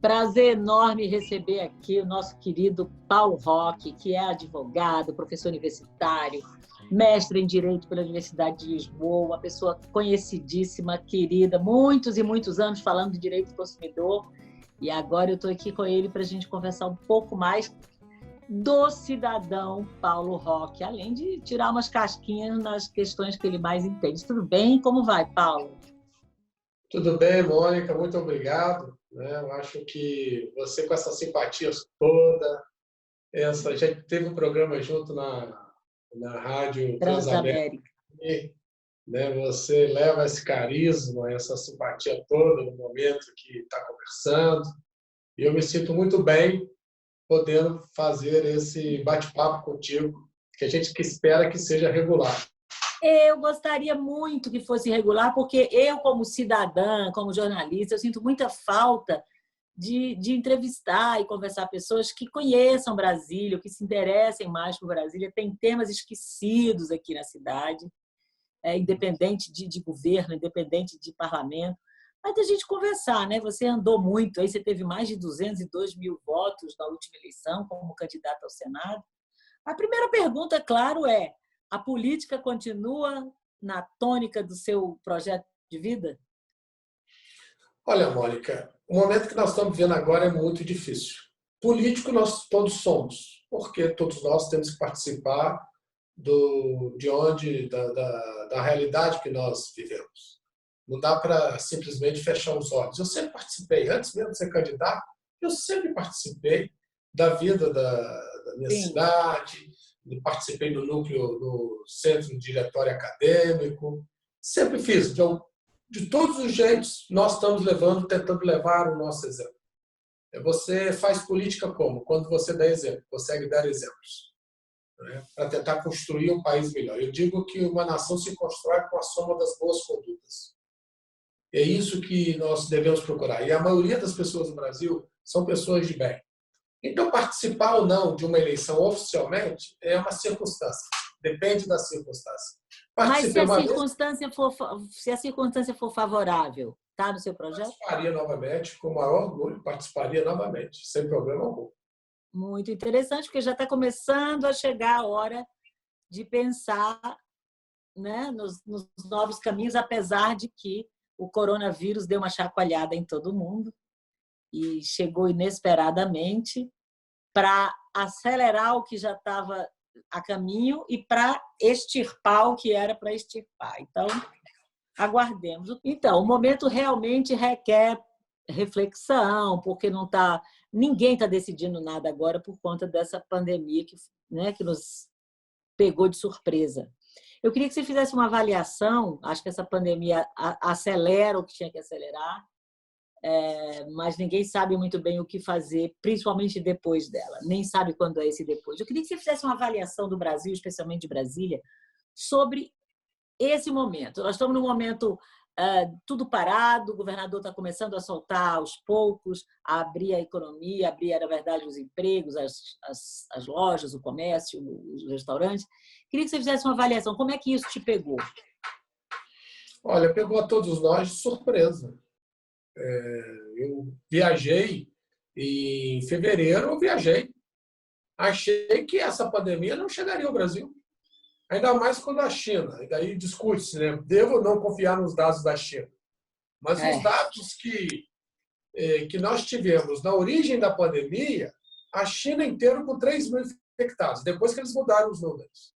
Prazer enorme receber aqui o nosso querido Paulo Roque, que é advogado, professor universitário, mestre em Direito pela Universidade de Lisboa, uma pessoa conhecidíssima, querida, muitos e muitos anos falando de direito do consumidor. E agora eu estou aqui com ele para a gente conversar um pouco mais do cidadão Paulo Roque, além de tirar umas casquinhas nas questões que ele mais entende. Tudo bem? Como vai, Paulo? Tudo bem, Mônica, muito obrigado. Eu acho que você, com essa simpatia toda, a gente teve um programa junto na Rádio Transamérica, Transamérica. né? Você leva esse carisma, essa simpatia toda no momento que está conversando, e eu me sinto muito bem podendo fazer esse bate-papo contigo, que a gente espera que seja regular. Eu gostaria muito que fosse regular, porque eu, como cidadã, como jornalista, eu sinto muita falta de entrevistar e conversar com pessoas que conheçam Brasília, que se interessem mais por Brasília. Tem temas esquecidos aqui na cidade, independente de governo, independente de parlamento. Mas a gente conversar, né? Você andou muito, aí você teve mais de 202 mil votos na última eleição como candidato ao Senado. A primeira pergunta, claro, é: a política continua na tônica do seu projeto de vida? Olha, Mônica, o momento que nós estamos vivendo agora é muito difícil. Político nós todos somos, porque todos nós temos que participar da realidade que nós vivemos. Não dá para simplesmente fechar os olhos. Eu sempre participei, antes mesmo de ser candidato, eu sempre participei da vida da minha Sim. cidade, participei do núcleo, do centro de diretório acadêmico, sempre fiz. De todos os jeitos, nós estamos tentando levar o nosso exemplo. Você faz política como? Quando você dá exemplo, consegue dar exemplos, né? Para tentar construir um país melhor. Eu digo que uma nação se constrói com a soma das boas condutas. É isso que nós devemos procurar. E a maioria das pessoas no Brasil são pessoas de bem. Então, participar ou não de uma eleição oficialmente é uma circunstância. Depende da circunstância. Mas se a circunstância for favorável, está no seu projeto? Participaria novamente, com o maior orgulho, participaria novamente, sem problema algum. Muito interessante, porque já está começando a chegar a hora de pensar, né, nos novos caminhos, apesar de que o coronavírus deu uma chacoalhada em todo mundo e chegou inesperadamente para acelerar o que já estava a caminho e para extirpar o que era para extirpar. Então, aguardemos. Então, o momento realmente requer reflexão, porque ninguém está decidindo nada agora por conta dessa pandemia que nos pegou de surpresa. Eu queria que você fizesse uma avaliação. Acho que essa pandemia acelera o que tinha que acelerar, mas ninguém sabe muito bem o que fazer, principalmente depois dela. Nem sabe quando é esse depois. Eu queria que você fizesse uma avaliação do Brasil, especialmente de Brasília, sobre esse momento. Nós estamos num momento tudo parado, o governador está começando a soltar aos poucos, a abrir a economia, abrir, na verdade, os empregos, as lojas, o comércio, os restaurantes. Queria que você fizesse uma avaliação. Como é que isso te pegou? Olha, pegou a todos nós de surpresa. Eu viajei em fevereiro, achei que essa pandemia não chegaria ao Brasil. Ainda mais quando a China, e daí discute-se, né? Devo ou não confiar nos dados da China? Mas os dados que nós tivemos na origem da pandemia, a China inteira com 3 mil infectados, depois que eles mudaram os números.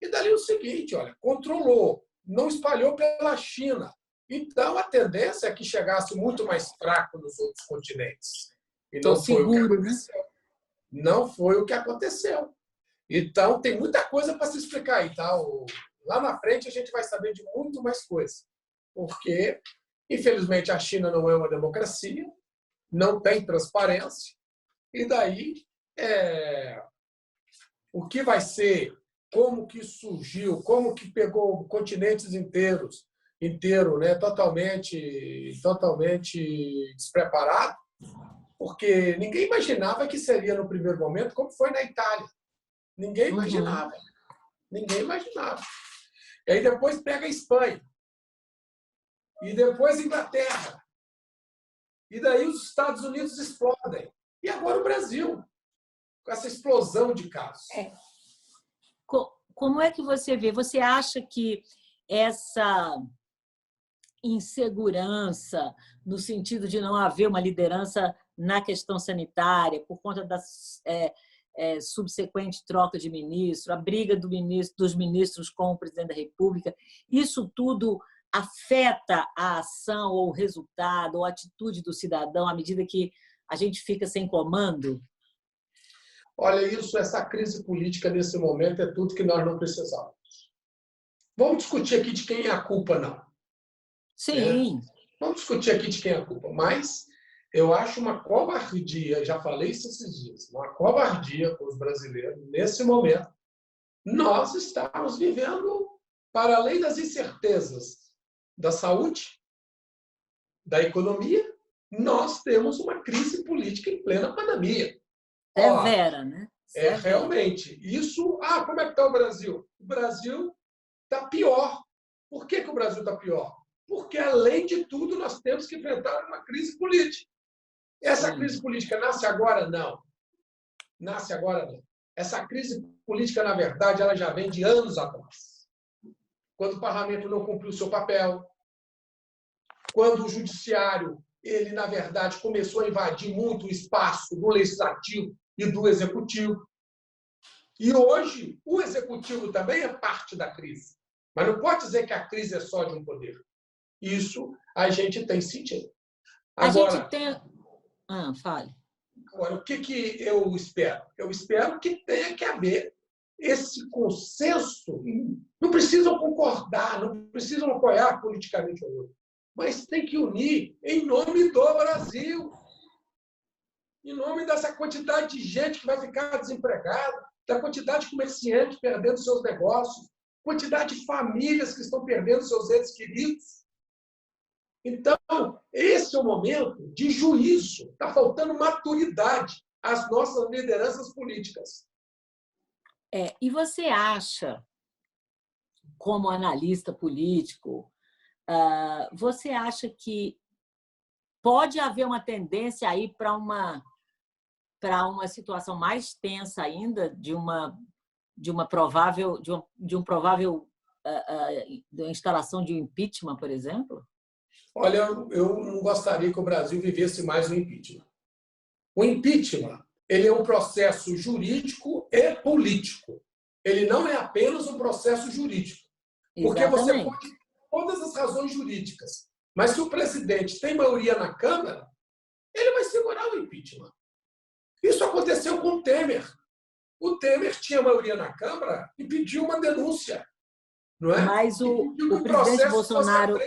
E dali o seguinte, olha, controlou, não espalhou pela China. Então, a tendência é que chegasse muito mais fraco nos outros continentes. E não foi o que aconteceu. Não foi o que aconteceu. Então, tem muita coisa para se explicar aí, tá? Lá na frente, a gente vai saber de muito mais coisa. Porque, infelizmente, a China não é uma democracia, não tem transparência, e daí o que vai ser, como que surgiu, como que pegou continentes inteiros, né, totalmente despreparado, porque ninguém imaginava que seria no primeiro momento como foi na Itália. Ninguém imaginava. Ninguém imaginava. E aí depois pega a Espanha. E depois a Inglaterra. E daí os Estados Unidos explodem. E agora o Brasil, com essa explosão de casos. Como é que você vê? Você acha que essa insegurança, no sentido de não haver uma liderança na questão sanitária, por conta da subsequente troca de ministro, a briga dos ministros com o presidente da República, isso tudo afeta a ação ou o resultado ou a atitude do cidadão à medida que a gente fica sem comando? Olha, essa crise política nesse momento é tudo que nós não precisávamos. Vamos discutir aqui de quem é a culpa, não. Sim. Vamos discutir aqui de quem é a culpa, mas eu acho uma covardia, já falei isso esses dias, uma covardia com os brasileiros, nesse momento. Nós estamos vivendo, para além das incertezas da saúde, da economia, nós temos uma crise política em plena pandemia. Severa, né? Severa. Realmente. Isso, como é que está o Brasil? O Brasil está pior. Por que o Brasil está pior? Porque, além de tudo, nós temos que enfrentar uma crise política. Essa crise política nasce agora? Não. Nasce agora? Não. Essa crise política, na verdade, ela já vem de anos atrás. Quando o parlamento não cumpriu o seu papel, quando o judiciário, ele, na verdade, começou a invadir muito o espaço do legislativo e do executivo. E hoje, o executivo também é parte da crise. Mas não pode dizer que a crise é só de um poder. Isso a gente tem sentido. Agora, a gente tem... fale. Agora, o que eu espero? Eu espero que tenha que haver esse consenso. Não precisam concordar, não precisam apoiar politicamente o outro, mas tem que unir em nome do Brasil, em nome dessa quantidade de gente que vai ficar desempregada, da quantidade de comerciantes perdendo seus negócios, quantidade de famílias que estão perdendo seus entes queridos. Então, esse é o momento de juízo. Está faltando maturidade às nossas lideranças políticas. E você acha, como analista político, você acha que pode haver uma tendência aí para uma situação mais tensa ainda de uma provável instalação de um impeachment, por exemplo? Olha, eu não gostaria que o Brasil vivesse mais o impeachment. O impeachment, ele é um processo jurídico e político. Ele não é apenas um processo jurídico. Porque você pode ter todas as razões jurídicas. Mas se o presidente tem maioria na Câmara, ele vai segurar o impeachment. Isso aconteceu com o Temer. O Temer tinha maioria na Câmara e pediu uma denúncia. Não é? Mas o presidente Bolsonaro...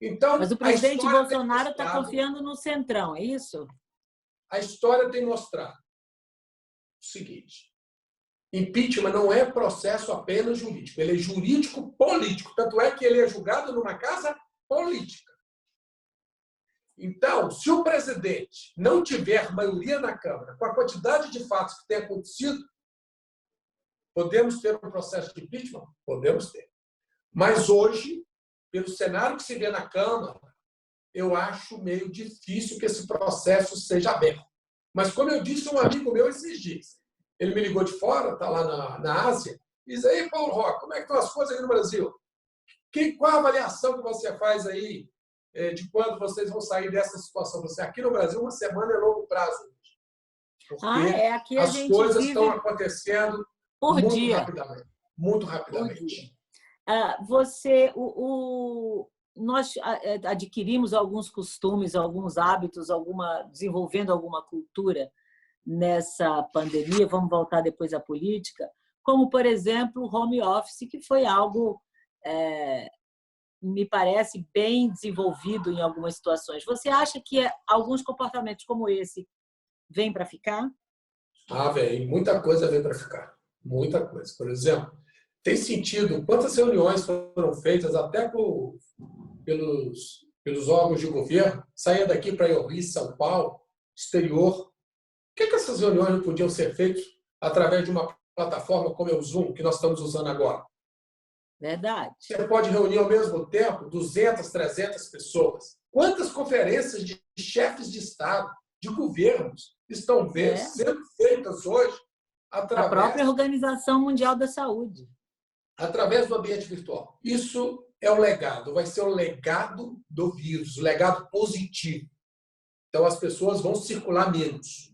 Então, mas o presidente Bolsonaro está confiando no Centrão, é isso? A história tem mostrado o seguinte: impeachment não é processo apenas jurídico, ele é jurídico-político. Tanto é que ele é julgado numa casa política. Então, se o presidente não tiver maioria na Câmara, com a quantidade de fatos que tem acontecido, podemos ter um processo de impeachment? Podemos ter. Mas hoje, pelo cenário que se vê na Câmara, eu acho meio difícil que esse processo seja aberto. Mas, como eu disse, um amigo meu esses dias, ele me ligou de fora, está lá na Ásia, e diz: "Ei, Paulo Roque, como é que estão as coisas aí no Brasil? Qual a avaliação que você faz aí de quando vocês vão sair dessa situação? Você, aqui no Brasil, uma semana é longo prazo. Porque aqui as coisas estão acontecendo muito rapidamente. Muito rapidamente. Nós adquirimos alguns costumes, alguns hábitos, desenvolvendo alguma cultura nessa pandemia. Vamos voltar depois à política, como, por exemplo, o home office, que foi algo, me parece, bem desenvolvido em algumas situações. Você acha que alguns comportamentos como esse vêm para ficar? Vem. Muita coisa vem para ficar. Muita coisa. Por exemplo, tem sentido quantas reuniões foram feitas até pelos órgãos de governo, saia daqui para ir ao Rio, São Paulo, exterior. Por que essas reuniões não podiam ser feitas através de uma plataforma como é o Zoom, que nós estamos usando agora? Verdade. Você pode reunir ao mesmo tempo 200, 300 pessoas. Quantas conferências de chefes de Estado, de governos, estão sendo feitas hoje a própria Organização Mundial da Saúde. Através do ambiente virtual. Isso é o legado, vai ser o legado do vírus, o legado positivo. Então, as pessoas vão circular menos.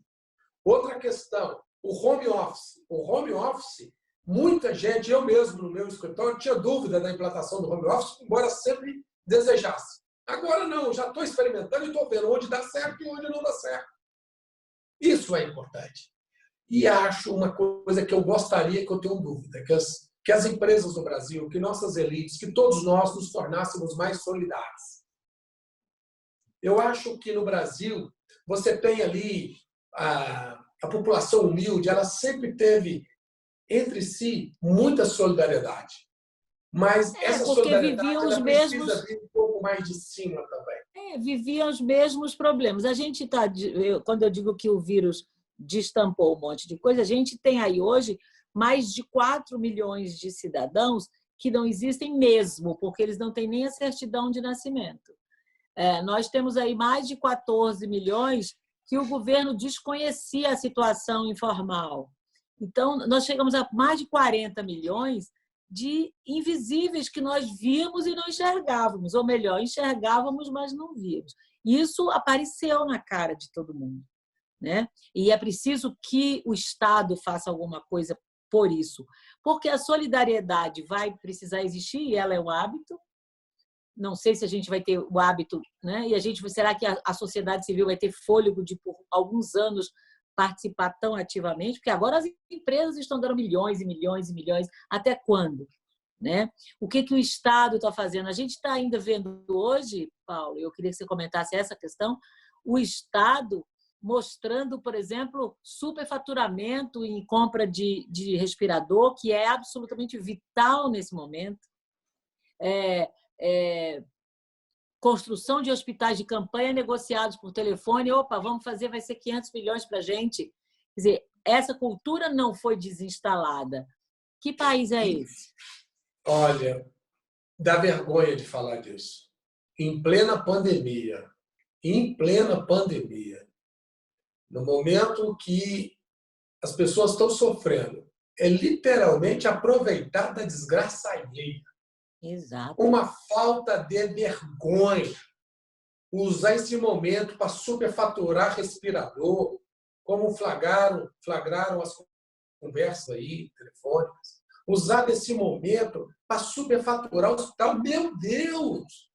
Outra questão, o home office. O home office, muita gente, eu mesmo no meu escritório, tinha dúvida da implantação do home office, embora sempre desejasse. Agora não, já estou experimentando e estou vendo onde dá certo e onde não dá certo. Isso é importante. E acho uma coisa que eu gostaria, que eu tenho dúvida, que as empresas do Brasil, que nossas elites, que todos nós nos tornássemos mais solidários. Eu acho que no Brasil, você tem ali a população humilde, ela sempre teve entre si muita solidariedade. Mas essa solidariedade ela precisa vir um pouco mais de cima também. Viviam os mesmos problemas. A gente está, quando eu digo que o vírus destampou um monte de coisa, a gente tem aí hoje mais de 4 milhões de cidadãos que não existem mesmo, porque eles não têm nem a certidão de nascimento. Nós temos aí mais de 14 milhões que o governo desconhecia a situação informal. Então, nós chegamos a mais de 40 milhões de invisíveis que nós víamos e não enxergávamos, ou melhor, enxergávamos, mas não víamos. Isso apareceu na cara de todo mundo, né? E é preciso que o Estado faça alguma coisa por isso, porque a solidariedade vai precisar existir e ela é um hábito. Não sei se a gente vai ter o hábito, né? E será que a sociedade civil vai ter fôlego de, por alguns anos, participar tão ativamente? Porque agora as empresas estão dando milhões e milhões e milhões. Até quando? Né? O que o Estado está fazendo? A gente está ainda vendo hoje, Paulo, eu queria que você comentasse essa questão, o Estado mostrando, por exemplo, superfaturamento em compra de respirador, que é absolutamente vital nesse momento. Construção de hospitais de campanha negociados por telefone. Opa, vamos fazer, vai ser 500 milhões para a gente. Quer dizer, essa cultura não foi desinstalada. Que país é esse? Olha, dá vergonha de falar disso. Em plena pandemia, no momento que as pessoas estão sofrendo, é literalmente aproveitar da desgraça alheia. Exato. Uma falta de vergonha. Usar esse momento para superfaturar respirador, como flagraram as conversas aí, telefônicas. Usar desse momento para superfaturar o hospital. Meu Deus!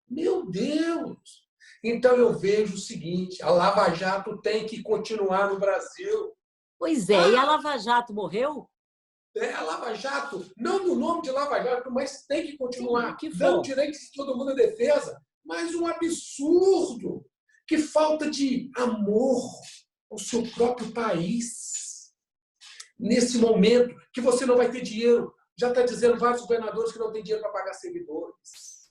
Meu Deus! Então eu vejo o seguinte, a Lava Jato tem que continuar no Brasil. Pois é, e a Lava Jato morreu? A Lava Jato, não no nome de Lava Jato, mas tem que continuar. Sim, dando direitos de todo mundo à defesa. Mas um absurdo! Que falta de amor ao seu próprio país. Nesse momento que você não vai ter dinheiro. Já está dizendo vários governadores que não tem dinheiro para pagar servidores.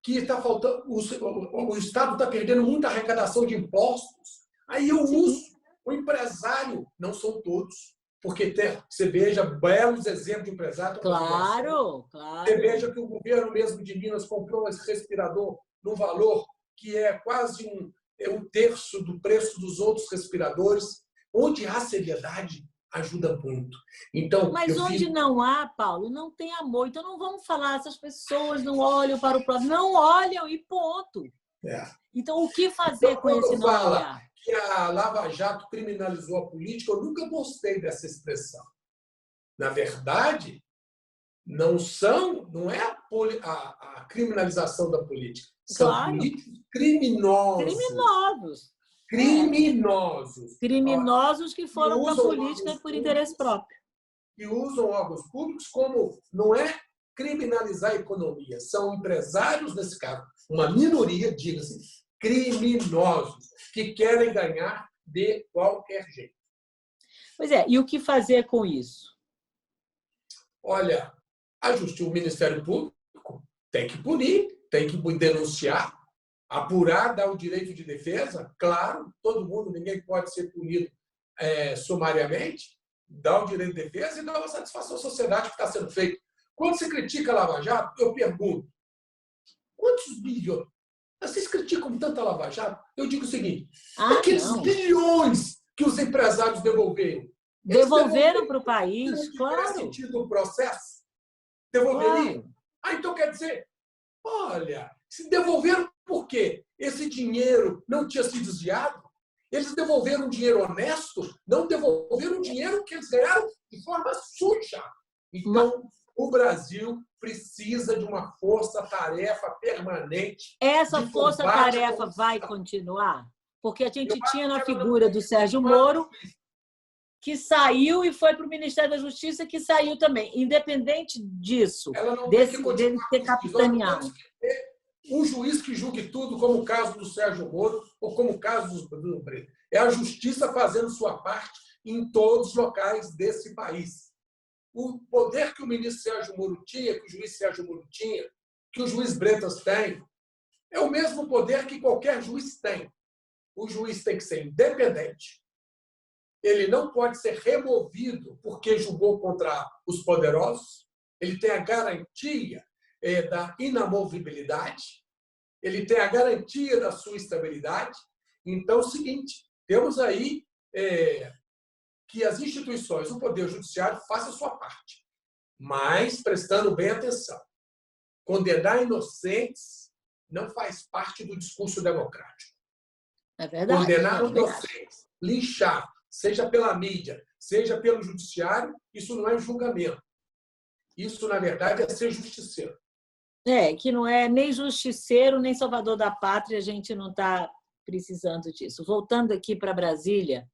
Que está faltando, o Estado está perdendo muita arrecadação de impostos. Aí eu uso o empresário, não são todos. Porque você veja belos exemplos de empresário. Claro. Você veja que o governo mesmo de Minas comprou esse respirador num valor que é quase um terço do preço dos outros respiradores. Onde há seriedade, ajuda muito. Então, mas onde não há, Paulo, não tem amor. Então não vamos falar, essas pessoas não olham para o próximo. Não olham e ponto. Então o que fazer com esse não olhar? Que a Lava Jato criminalizou a política, eu nunca gostei dessa expressão. Na verdade, não é a criminalização da política. São políticos criminosos. Criminosos que foram para a política por interesse próprio. Que usam órgãos públicos como não é criminalizar a economia. São empresários, nesse caso, uma minoria, diga-se, criminosos, que querem ganhar de qualquer jeito. Pois é, e o que fazer com isso? Olha, o Ministério Público tem que punir, tem que denunciar, apurar, dar o direito de defesa, claro, todo mundo, ninguém pode ser punido sumariamente, dar o direito de defesa e dar uma satisfação à sociedade que está sendo feito. Quando você critica a Lava Jato, eu pergunto, quantos bilhões? Vocês criticam tanta Lava Jato? Eu digo o seguinte, aqueles não. bilhões que os empresários devolveram. Devolveram para o país, se claro. tivesse sentido o processo, devolveriam? Claro. Então quer dizer, olha, se devolveram por quê? Esse dinheiro não tinha sido desviado? Eles devolveram um dinheiro honesto? Não devolveram o dinheiro que eles ganharam de forma suja. Então, o Brasil precisa de uma força-tarefa permanente. Essa força-tarefa vai continuar? Porque a gente tinha na figura do Sérgio Moro, que saiu e foi para o Ministério da Justiça, que saiu também. Independente disso, dele ter capitaneado. Um juiz que julgue tudo, como o caso do Sérgio Moro ou como o caso do Breno. É a justiça fazendo sua parte em todos os locais desse país. O poder que o ministro Sérgio Moro tinha, que o juiz Sérgio Moro tinha, que o juiz Bretas tem, é o mesmo poder que qualquer juiz tem. O juiz tem que ser independente, ele não pode ser removido porque julgou contra os poderosos, ele tem a garantia da inamovibilidade, ele tem a garantia da sua estabilidade. Então, é o seguinte, temos aí que as instituições, o Poder Judiciário, façam a sua parte, mas prestando bem atenção. Condenar inocentes não faz parte do discurso democrático. É verdade. Condenar inocentes, linchar, seja pela mídia, seja pelo judiciário, isso não é julgamento. Isso, na verdade, é ser justiceiro. Que não é nem justiceiro, nem salvador da pátria, a gente não está precisando disso. Voltando aqui para Brasília,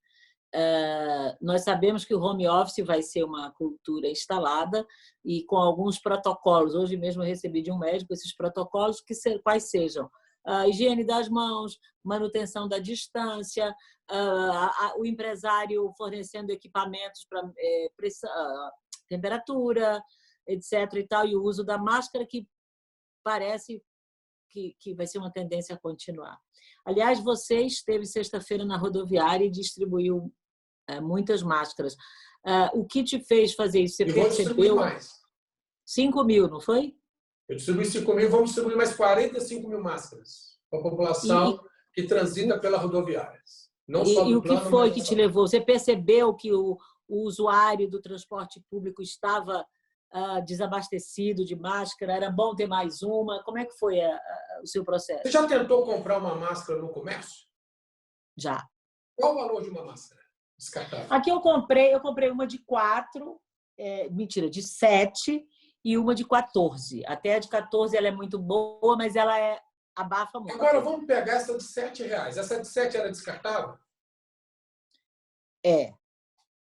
nós sabemos que o home office vai ser uma cultura instalada e com alguns protocolos. Hoje mesmo eu recebi de um médico esses protocolos, quais sejam a higiene das mãos, manutenção da distância, o empresário fornecendo equipamentos para temperatura, etc. e tal, e o uso da máscara, que parece que vai ser uma tendência a continuar. Aliás, você esteve sexta-feira na rodoviária e distribuiu muitas máscaras. O que te fez fazer isso? Você percebeu? Mais. 5.000, não foi? Eu distribuí 5.000, vamos distribuir mais 45.000 máscaras para a população que transita pelas rodoviárias. Não só e o que foi que te levou? Você percebeu que o usuário do transporte público estava desabastecido de máscara? Era bom ter mais uma? Como é que foi o seu processo? Você já tentou comprar uma máscara no comércio? Já. Qual o valor de uma máscara descartável? Aqui eu comprei uma de 4, mentira, de 7 e uma de 14. Até a de 14 ela é muito boa, mas ela abafa muito. Agora vamos pegar essa de R$7. Essa de 7 era descartável?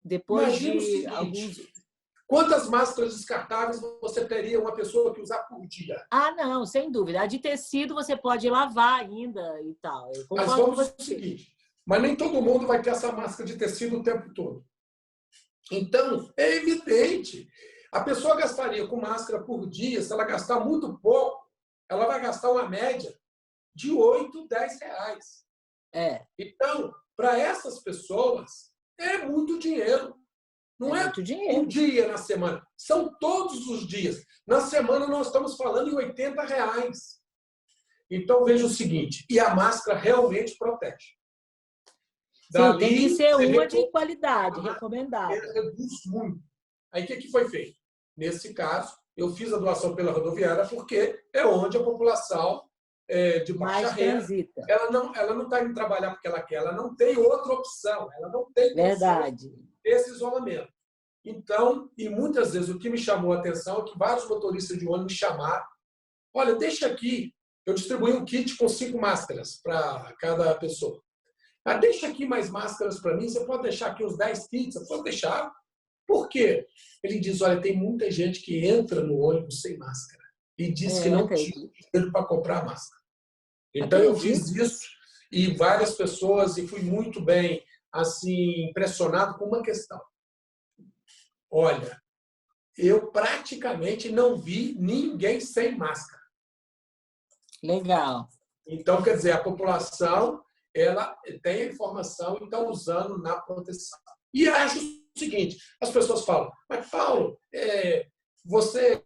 Depois imagina de alguns... Quantas máscaras descartáveis você teria uma pessoa que usar por dia? Não, sem dúvida. A de tecido você pode lavar ainda e tal. Mas vamos ao seguinte, mas nem todo mundo vai ter essa máscara de tecido o tempo todo. Então, é evidente. A pessoa gastaria com máscara por dia, se ela gastar muito pouco, ela vai gastar uma média de R$8, R$10. Então, para essas pessoas, é muito dinheiro. Não é um dia na semana, são todos os dias. Na semana nós estamos falando em R$80. Então veja o seguinte, e a máscara realmente protege. Sim, tem que ser uma de qualidade, recomendada. Reduz muito. Aí o que foi feito? Nesse caso, eu fiz a doação pela rodoviária porque é onde a população de baixa renda, ela não está indo trabalhar porque ela quer, ela não tem outra opção, ela não tem esse isolamento. Então, e muitas vezes o que me chamou a atenção é que vários motoristas de ônibus me chamaram, olha, deixa aqui, eu distribuí um kit com 5 máscaras para cada pessoa. Mas deixa aqui mais máscaras para mim, você pode deixar aqui uns 10 kits, eu posso deixar. Por quê? Ele diz, olha, tem muita gente que entra no ônibus sem máscara e diz que não tinha dinheiro para comprar a máscara. Então, eu fiz isso e várias pessoas, e fui muito bem assim, impressionado com uma questão. Olha, eu praticamente não vi ninguém sem máscara. Legal. Então, quer dizer, a população ela tem a informação e está usando na proteção. E acho o seguinte, as pessoas falam, mas Paulo, você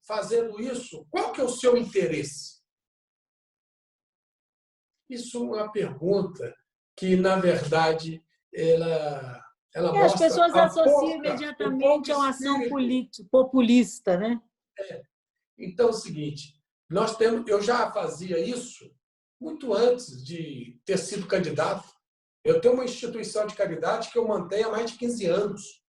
fazendo isso, qual que é o seu interesse? Isso é uma pergunta que, na verdade, ela As mostra pessoas associam o pouco imediatamente a uma ação espírito. populista, né? Então, é o seguinte, eu já fazia isso muito antes de ter sido candidato. Eu tenho uma instituição de caridade que eu mantenho há mais de 15 anos.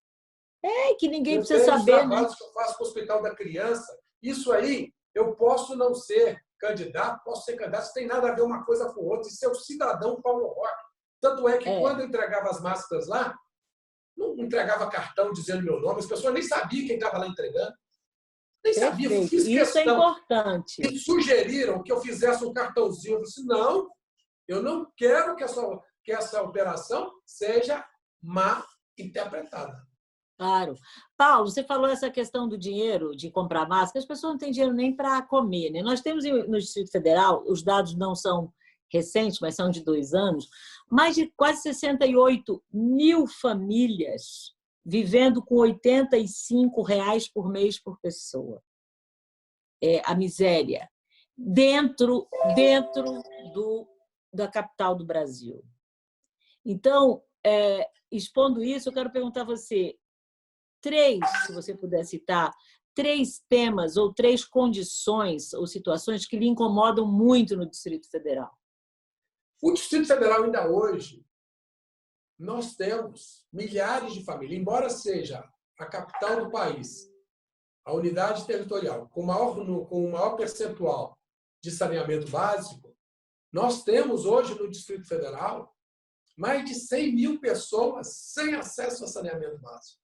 Que ninguém Eu precisa tenho os saber, né? trabalhos que eu faço com o Hospital da Criança. Isso aí, eu posso não ser candidato, posso ser candidato, isso tem nada a ver uma coisa com outra. Isso é o cidadão Paulo Roque. Tanto é que, quando eu entregava as máscaras lá, não entregava cartão dizendo meu nome, as pessoas nem sabiam quem estava lá entregando. Nem sabia, Perfeito. fiz Isso é questão. importante. E sugeriram que eu fizesse um cartãozinho. Eu disse, não, eu não quero que essa operação seja mal interpretada. Claro. Paulo, você falou essa questão do dinheiro, de comprar máscara. As pessoas não têm dinheiro nem para comer, né? Nós temos no Distrito Federal, os dados não são recentes, mas são de 2 anos, mais de quase 68 mil famílias vivendo com R$ 85 por mês por pessoa. A miséria dentro da capital do Brasil. Então, expondo isso, eu quero perguntar a você, se você puder citar, 3 temas ou 3 condições ou situações que lhe incomodam muito no Distrito Federal. O Distrito Federal, ainda hoje, nós temos milhares de famílias, embora seja a capital do país, a unidade territorial com o maior percentual de saneamento básico, nós temos hoje no Distrito Federal mais de 100 mil pessoas sem acesso a saneamento básico.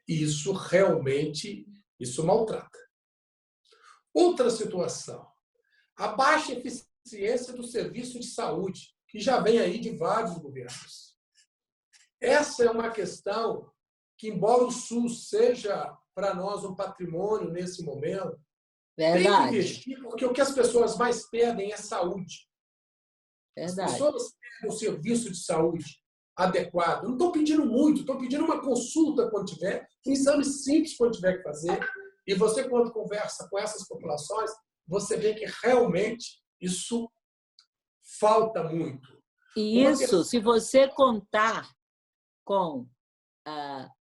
Isso realmente maltrata. Outra situação, a baixa eficiência do serviço de saúde, que já vem aí de vários governos. Essa é uma questão que, embora o SUS seja para nós um patrimônio nesse momento, tem que investir, porque o que as pessoas mais pedem é saúde. As pessoas pedem um serviço de saúde adequado. Não estou pedindo muito, estou pedindo uma consulta quando tiver, um exame simples quando tiver que fazer. E você, quando conversa com essas populações, você vê que realmente isso falta muito. E isso, se você contar com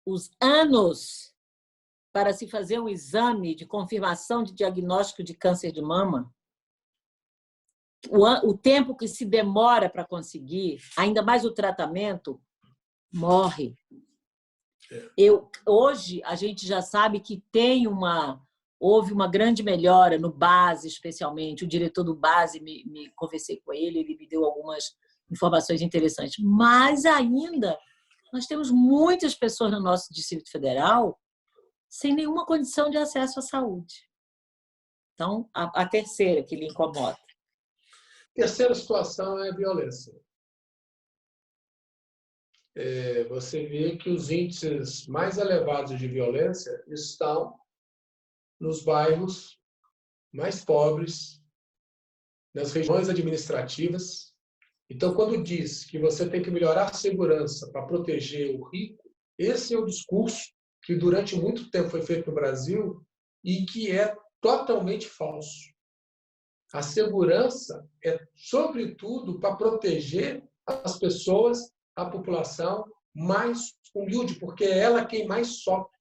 os anos para se fazer um exame de confirmação de diagnóstico de câncer de mama, o tempo que se demora para conseguir, ainda mais o tratamento, morre. Hoje, a gente já sabe que houve uma grande melhora no BASE, especialmente. O diretor do BASE, conversei com ele me deu algumas informações interessantes. Mas ainda, nós temos muitas pessoas no nosso Distrito Federal sem nenhuma condição de acesso à saúde. Então, a terceira que lhe incomoda. Terceira situação é a violência. Você vê que os índices mais elevados de violência estão nos bairros mais pobres, nas regiões administrativas. Então, quando diz que você tem que melhorar a segurança para proteger o rico, esse é o discurso que durante muito tempo foi feito no Brasil e que é totalmente falso. A segurança é, sobretudo, para proteger as pessoas, a população mais humilde, porque é ela quem mais sofre.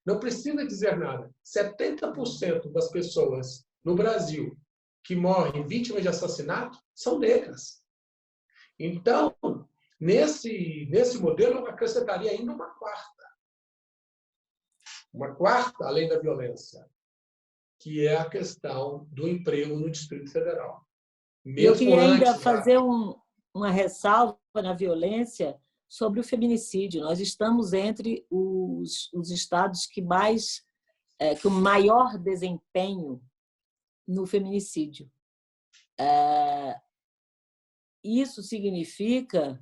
Não precisa dizer nada. 70% das pessoas no Brasil que morrem vítimas de assassinato são negras. Então, nesse modelo, eu acrescentaria ainda uma quarta, além da violência, que é a questão do emprego no Distrito Federal. Eu queria ainda fazer uma ressalva na violência sobre o feminicídio. Nós estamos entre os estados que o maior desempenho no feminicídio. Isso significa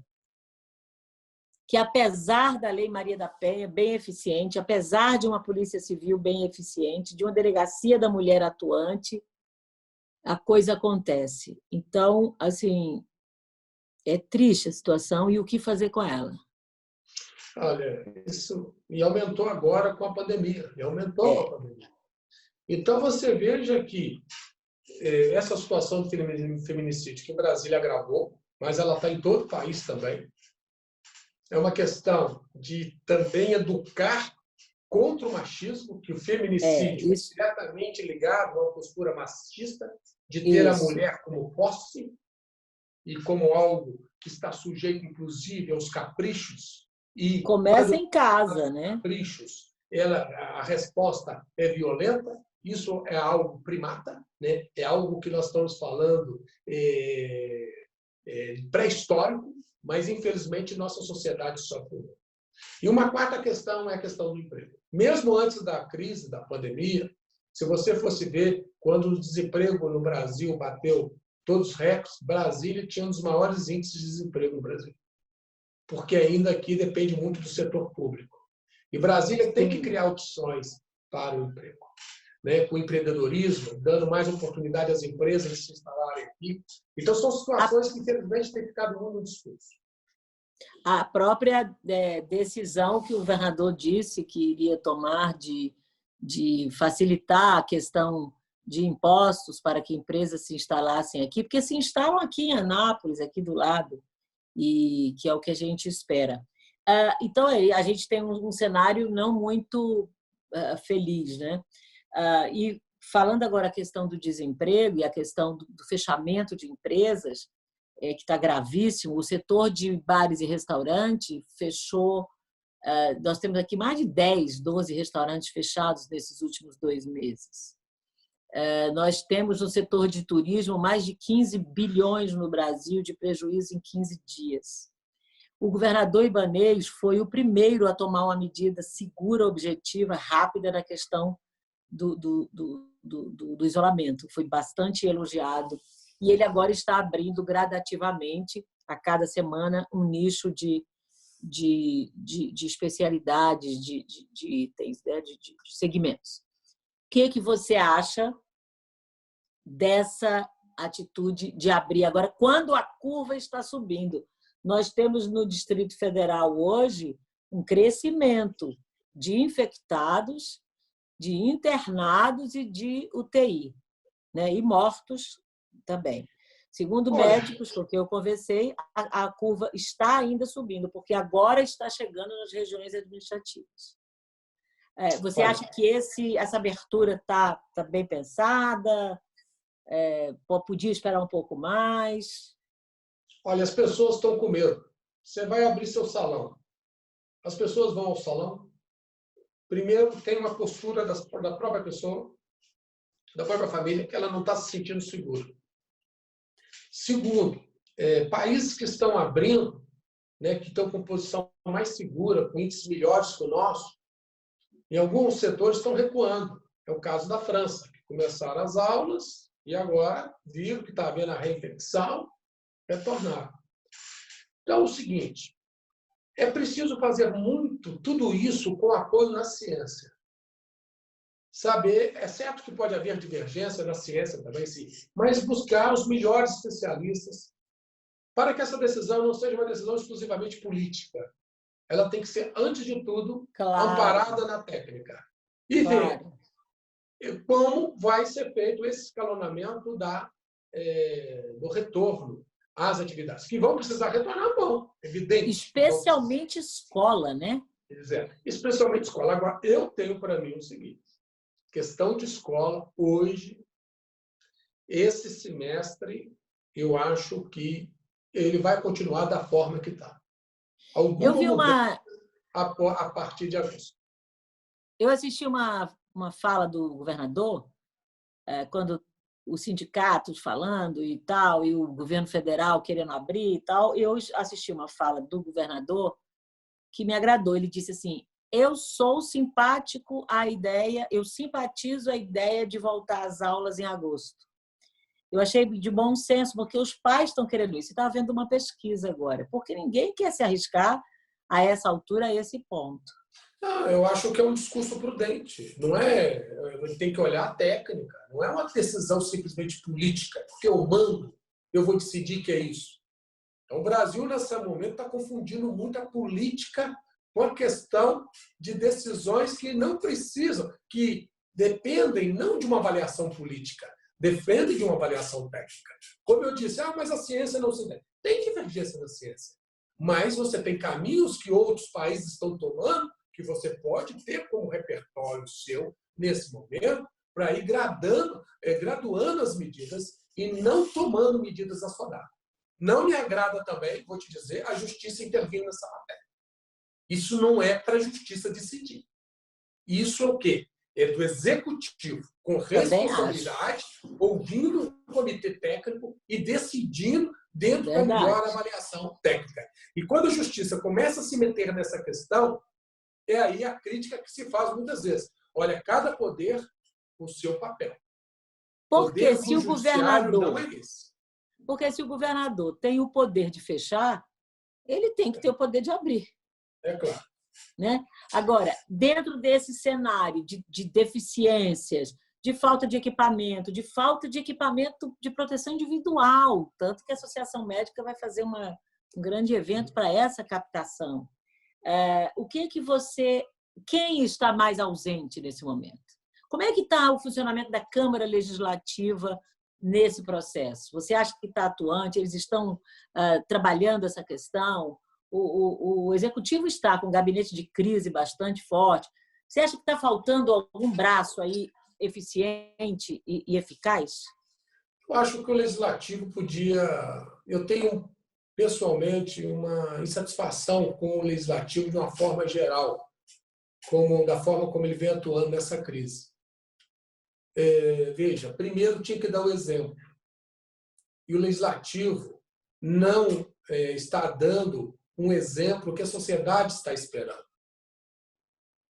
que, apesar da Lei Maria da Penha bem eficiente, apesar de uma Polícia Civil bem eficiente, de uma Delegacia da Mulher atuante, a coisa acontece. Então, assim, é triste a situação e o que fazer com ela? Olha, isso e aumentou agora com a pandemia. E aumentou com a pandemia. Então, você veja que essa situação do feminicídio que em Brasília agravou, mas ela está em todo o país também. É uma questão de também educar contra o machismo, que o feminicídio é diretamente ligado a uma postura machista, de ter a mulher como posse e como algo que está sujeito, inclusive, aos caprichos. E começa em casa, né? Caprichos, a resposta é violenta. Isso é algo primata, né? É algo que nós estamos falando pré-histórico, mas, infelizmente, nossa sociedade sofre. E uma quarta questão é a questão do emprego. Mesmo antes da crise, da pandemia, se você fosse ver, quando o desemprego no Brasil bateu todos os recordes, Brasília tinha um dos maiores índices de desemprego no Brasil, porque ainda aqui depende muito do setor público. E Brasília tem que criar opções para o emprego, né? Com empreendedorismo, dando mais oportunidade às empresas de se instalarem aqui. Então, são situações que, infelizmente, têm ficado muito no discurso. A própria decisão que o governador disse que iria tomar de facilitar a questão de impostos para que empresas se instalassem aqui, porque se instalam aqui em Anápolis, aqui do lado, e que é o que a gente espera. Então, a gente tem um cenário não muito feliz, né? E falando agora a questão do desemprego e a questão do fechamento de empresas, que está gravíssimo, o setor de bares e restaurantes fechou. Nós temos aqui mais de 10, 12 restaurantes fechados nesses últimos 2 meses. Nós temos no setor de turismo mais de 15 bilhões no Brasil de prejuízo em 15 dias. O governador Ibanez foi o primeiro a tomar uma medida segura, objetiva, rápida na questão do isolamento. Foi bastante elogiado. E ele agora está abrindo gradativamente, a cada semana, um nicho de especialidades, de itens, né? de segmentos. O que você acha dessa atitude de abrir agora, quando a curva está subindo? Nós temos no Distrito Federal hoje um crescimento de infectados, de internados e de UTI, né? E mortos também. Segundo médicos com quem eu conversei, a curva está ainda subindo, porque agora está chegando nas regiões administrativas. Você acha que essa abertura está bem pensada? Podia esperar um pouco mais? Olha, as pessoas estão com medo. Você vai abrir seu salão. As pessoas vão ao salão. Primeiro, tem uma postura da própria pessoa, da própria família, que ela não está se sentindo segura. Segundo, países que estão abrindo, né, que estão com posição mais segura, com índices melhores que o nosso, em alguns setores estão recuando. É o caso da França, que começaram as aulas e agora viram que está havendo a reinfecção, retornaram. Então, é o seguinte, é preciso fazer tudo isso com apoio na ciência. Saber, é certo que pode haver divergência na ciência também, sim, mas buscar os melhores especialistas para que essa decisão não seja uma decisão exclusivamente política. Ela tem que ser, antes de tudo, amparada na técnica. E ver como vai ser feito esse escalonamento do retorno às atividades, que vão precisar retornar, evidente. Especialmente escola, né? Especialmente escola. Agora, eu tenho para mim o seguinte, questão de escola, hoje, esse semestre, eu acho que ele vai continuar da forma que está. Eu vi a partir de agosto. Eu assisti uma fala do governador, quando os sindicatos falando e tal, e o governo federal querendo abrir e tal. Eu assisti uma fala do governador que me agradou. Ele disse assim: eu simpatizo a ideia de voltar às aulas em agosto. Eu achei de bom senso, porque os pais estão querendo isso. Está havendo uma pesquisa agora, porque ninguém quer se arriscar a essa altura, a esse ponto. Não, eu acho que é um discurso prudente. Não é, tem que olhar a técnica. Não é uma decisão simplesmente política, porque eu mando, eu vou decidir que é isso. Então, o Brasil, nesse momento, está confundindo muito a política com a questão de decisões que não precisam, que dependem não de uma avaliação política, dependem de uma avaliação técnica. Como eu disse, mas a ciência não se deve. Tem divergência na ciência, mas você tem caminhos que outros países estão tomando que você pode ter como repertório seu nesse momento para ir graduando as medidas e não tomando medidas assodadas. Não me agrada também, vou te dizer, a justiça intervir nessa matéria. Isso não é para a justiça decidir. Isso é o quê? É do executivo, com responsabilidade, ouvindo o comitê técnico e decidindo dentro da melhor avaliação técnica. E quando a justiça começa a se meter nessa questão, é aí a crítica que se faz muitas vezes. Olha, cada poder o seu papel. Porque se o governador não é esse. Porque se o governador tem o poder de fechar, ele tem que ter o poder de abrir. É claro. Né? Agora, dentro desse cenário de deficiências, de falta de equipamento de proteção individual, tanto que a Associação Médica vai fazer um grande evento para essa captação. Quem está mais ausente nesse momento? Como é que está o funcionamento da Câmara Legislativa nesse processo? Você acha que está atuante? Eles estão trabalhando essa questão? O Executivo está com um gabinete de crise bastante forte. Você acha que está faltando algum braço aí eficiente e eficaz? Eu acho que o Legislativo podia... Eu tenho, pessoalmente, uma insatisfação com o Legislativo de uma forma geral, da forma como ele vem atuando nessa crise. Veja, primeiro tinha que dar o exemplo. E o Legislativo não está dando um exemplo que a sociedade está esperando.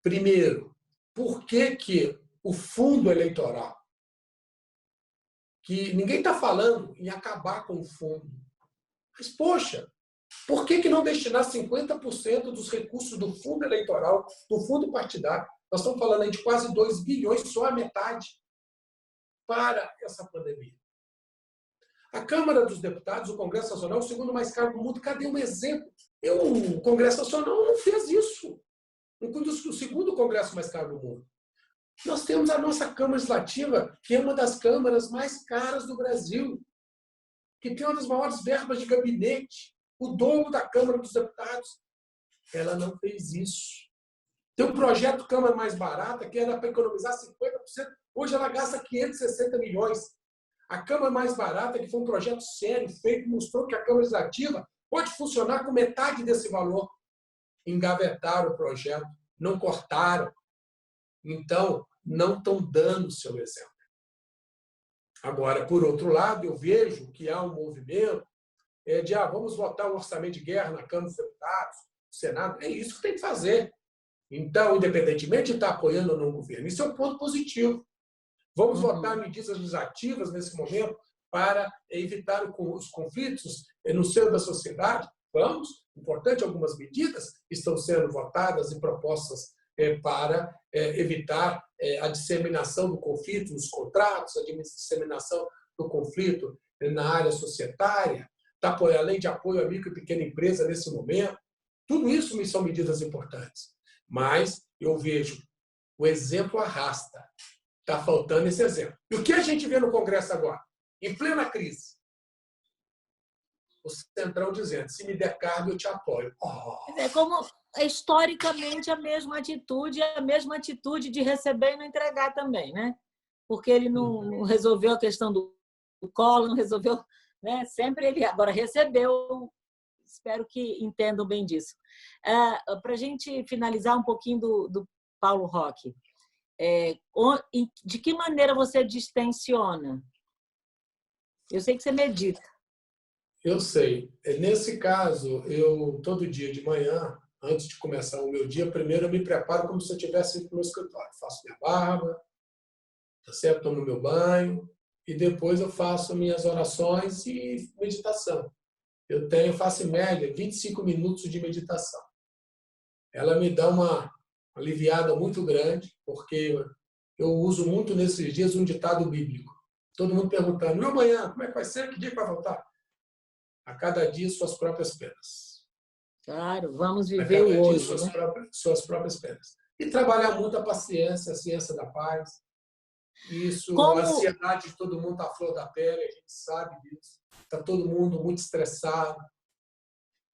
Primeiro, por que o fundo eleitoral, que ninguém está falando em acabar com o fundo, mas, poxa, por que não destinar 50% dos recursos do fundo eleitoral, do fundo partidário? Nós estamos falando aí de quase 2 bilhões, só a metade, para essa pandemia. A Câmara dos Deputados, o Congresso Nacional, o segundo mais caro do mundo, cadê um exemplo? O Congresso Nacional não fez isso. O segundo Congresso mais caro do mundo. Nós temos a nossa Câmara Legislativa, que é uma das câmaras mais caras do Brasil, que tem uma das maiores verbas de gabinete, o dobro da Câmara dos Deputados. Ela não fez isso. Tem um projeto Câmara Mais Barata, que era para economizar 50%, hoje ela gasta 560 milhões. A Câmara Mais Barata, que foi um projeto sério, feito, mostrou que a Câmara Legislativa pode funcionar com metade desse valor. Engavetaram o projeto, não cortaram. Então, não estão dando o seu exemplo. Agora, por outro lado, eu vejo que há um movimento de vamos votar o orçamento de guerra na Câmara dos Deputados, no Senado. É isso que tem que fazer. Então, independentemente de estar apoiando ou não o governo, isso é um ponto positivo. Vamos votar medidas legislativas nesse momento para evitar os conflitos no seio da sociedade? Vamos. Importante, algumas medidas estão sendo votadas e propostas para evitar a disseminação do conflito nos contratos, a disseminação do conflito na área societária, a lei de apoio à micro e pequena empresa nesse momento. Tudo isso são medidas importantes. Mas eu vejo o exemplo arrasta. Está faltando esse exemplo. E o que a gente vê no Congresso agora? Em plena crise. O Centrão dizendo, se me der cargo, eu te apoio. É como historicamente a mesma atitude de receber e não entregar também, né? Porque ele não resolveu a questão do colo, não resolveu, né? Sempre ele agora recebeu. Espero que entendam bem disso. Para a gente finalizar um pouquinho do Paulo Roque, de que maneira você distensiona? Eu sei que você medita. Eu sei. Nesse caso, eu todo dia de manhã, antes de começar o meu dia, primeiro eu me preparo como se eu estivesse indo para o meu escritório. Faço minha barba, tá certo? Tomo meu banho e depois eu faço minhas orações e meditação. Eu faço em média 25 minutos de meditação. Ela me dá uma aliviada muito grande, porque eu uso muito nesses dias um ditado bíblico. Todo mundo perguntando, e amanhã, como é que vai ser? Que dia que vai voltar? A cada dia, suas próprias penas. Claro, vamos Para viver cada o dia hoje, né? suas próprias penas. E trabalhar muito a paciência, a ciência da paz. Isso, a Como ansiedade de todo mundo está à flor da pele, a gente sabe disso. Está todo mundo muito estressado,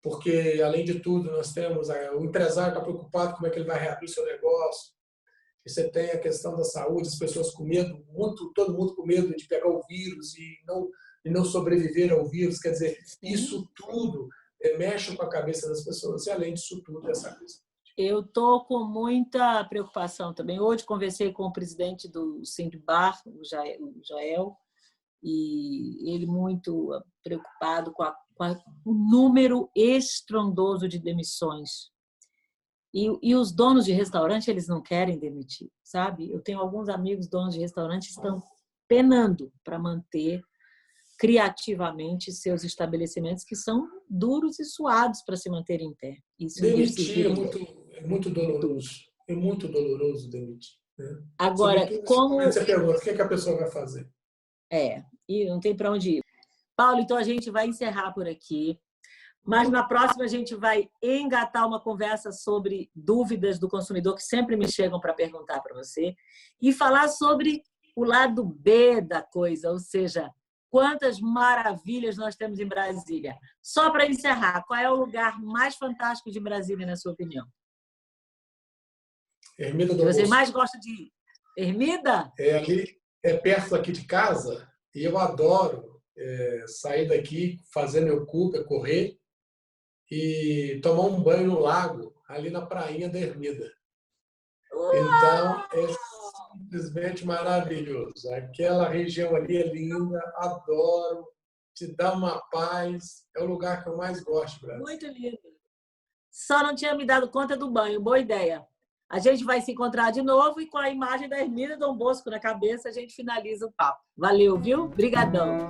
porque, além de tudo, nós temos o empresário está preocupado como é que ele vai reabrir seu negócio. E você tem a questão da saúde, as pessoas com medo, todo mundo com medo de pegar o vírus e não sobreviver ao vírus. Quer dizer, isso tudo mexe com a cabeça das pessoas. E, além disso tudo, essa questão. eu estou com muita preocupação também. Hoje conversei com o presidente do Sindbar, o Jael, e ele muito preocupado com o número estrondoso de demissões. E os donos de restaurante, eles não querem demitir, sabe? Eu tenho alguns amigos donos de restaurante que estão penando para manter criativamente seus estabelecimentos, que são duros e suados para se manterem em pé. Demitir é muito doloroso. É muito doloroso demitir. Né? Agora, como... Você pergunta, o que a pessoa vai fazer? E não tem para onde ir. Paulo, então a gente vai encerrar por aqui. Mas na próxima a gente vai engatar uma conversa sobre dúvidas do consumidor que sempre me chegam para perguntar para você e falar sobre o lado B da coisa, ou seja, quantas maravilhas nós temos em Brasília. Só para encerrar, qual é o lugar mais fantástico de Brasília, na sua opinião? Ermida do que você Bosco. mais gosta de ir? Ermida? É perto aqui de casa e eu adoro sair daqui, fazer meu Cuca, correr e tomar um banho no lago, ali na prainha da Ermida. Então, é simplesmente maravilhoso. Aquela região ali é linda, adoro, te dá uma paz. É o lugar que eu mais gosto, Brasil. Muito lindo. Só não tinha me dado conta do banho. Boa ideia. A gente vai se encontrar de novo e com a imagem da Ermida Dom Bosco na cabeça, a gente finaliza o papo. Valeu, viu? Obrigadão.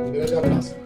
Um grande abraço.